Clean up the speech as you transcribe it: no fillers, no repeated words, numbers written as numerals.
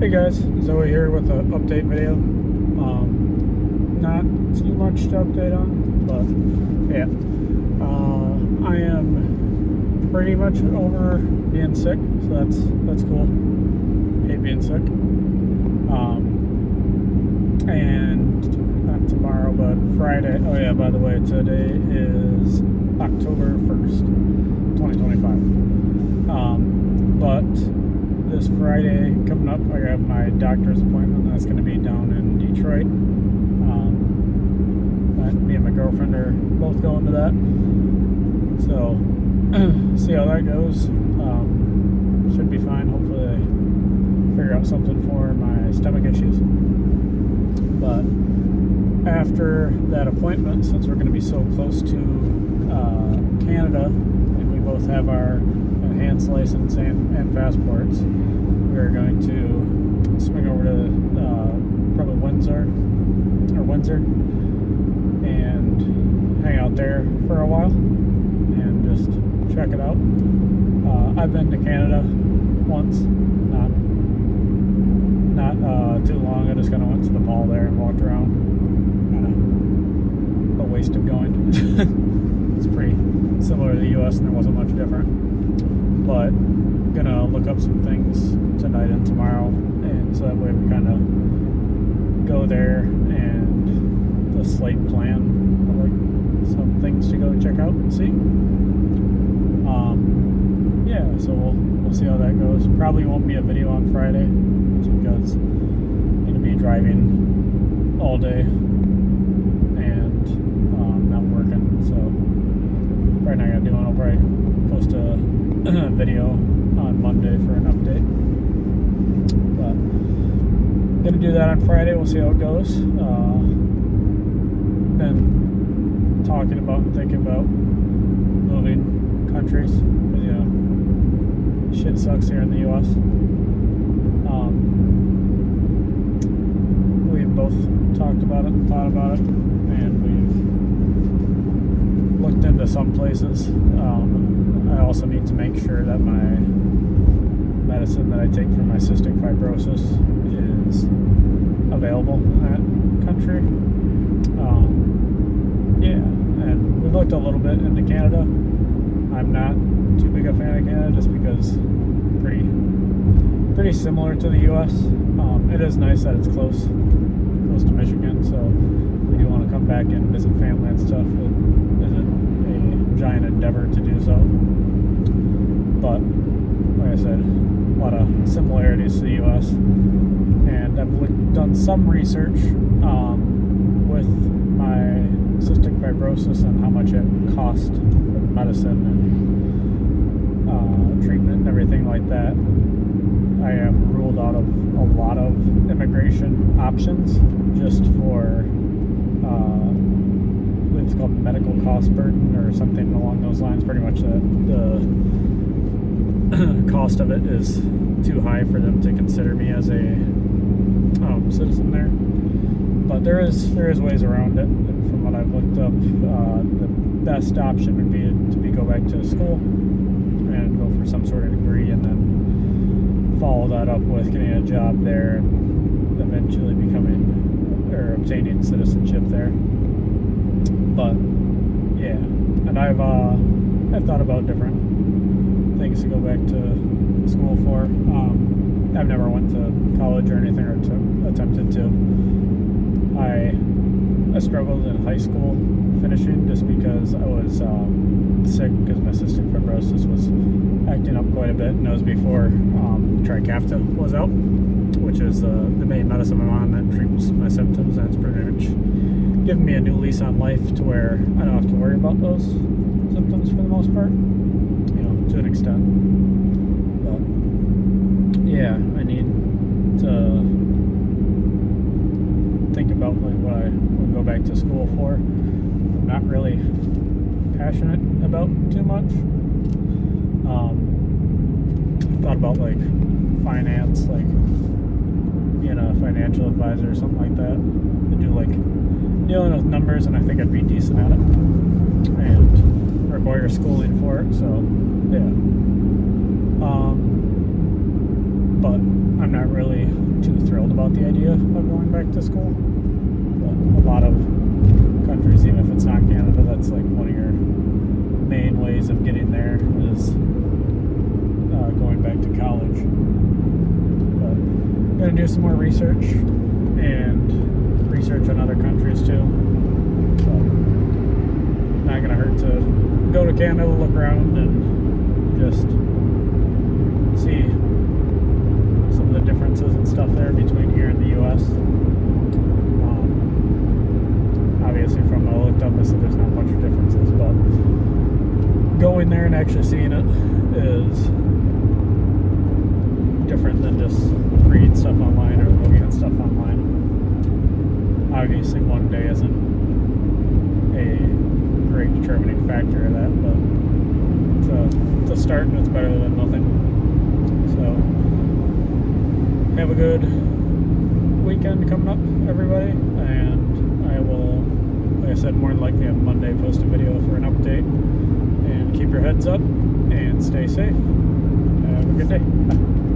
Hey guys, Zoe here with an update video. Not too much to update on, but yeah. I am pretty much over being sick, so that's cool. Hate being sick. And not tomorrow, but Friday. Oh yeah, by the way, today is October 1st, 2025. But this Friday coming up, I have my doctor's appointment. That's going to be down in Detroit. Me and my girlfriend are both going to that. So, see how that goes. Should be fine. Hopefully they figure out something for my stomach issues. But after that appointment, since we're going to be so close to Canada, and we both have our enhanced license and passports, we're going to swing over to probably Windsor and hang out there for a while and just check it out. I've been to Canada once, not too long. I just kind of went to the mall there and walked around. Kind of a waste of going. It's pretty similar to the U.S. and there wasn't much different. But I'm gonna look up some things tonight and tomorrow, and so that way we kind of go there and the slate plan of like some things to go check out and see. Yeah, so we'll see how that goes. Probably won't be a video on Friday just because I'm gonna be driving all day and not working, so probably not gonna do one. I'll probably post a video on Monday for an update, but gonna do that on Friday. We'll see how it goes. Been talking about and thinking about moving countries because shit sucks here in the U.S. We've both talked about it, thought about it, and we've looked into some places. I also need to make sure that my medicine that I take for my cystic fibrosis is available in that country. And we've looked a little bit into Canada. I'm not too big a fan of Canada just because pretty similar to the U.S. It is nice that it's close to Michigan, so if we do want to come back and visit family and stuff, it isn't a giant endeavor to do so. But like I said, a lot of similarities to the U.S. And I've done some research with my cystic fibrosis and how much it cost for the medicine and treatment and everything like that. I am ruled out of a lot of immigration options just for it's called medical cost burden or something along those lines. Pretty much the cost of it is too high for them to consider me as a citizen there. But there is ways around it, and from what I've looked up, the best option would be to go back to school and go for some sort of degree, and then follow that up with getting a job there and eventually obtaining citizenship there. But yeah, and I've thought about different things to go back to school for. I've never went to college or anything, or attempted to. I struggled in high school finishing just because I was sick because my cystic fibrosis was acting up quite a bit, and it was before Trikafta was out, which is the main medicine I'm on that treats my symptoms, and it's pretty much given me a new lease on life to where I don't have to worry about those symptoms for the most part, to an extent. But yeah, I need to think about like what I would go back to school for. I'm not really passionate about too much. I've thought about like finance, like being a financial advisor or something like that. To do like dealing with numbers, and I think I'd be decent at it and require schooling for it. So yeah. But I'm not really about the idea of going back to school. But a lot of countries, even if it's not Canada, that's like one of your main ways of getting there is going back to college. But I'm going to do some more research and research on other countries too. So, not going to hurt to go to Canada, look around, and just see some of the differences and stuff there between here and the U.S. Obviously, from what I looked up, I said there's not much differences, but going there and actually seeing it is different than just reading stuff online or looking at stuff online. Obviously, one day isn't a great determining factor of that, but it's a start and it's better than nothing. So, have a good weekend coming up, everybody, and I will, like I said, more than likely on Monday post a video for an update. And keep your heads up and stay safe. Have a good day. Bye.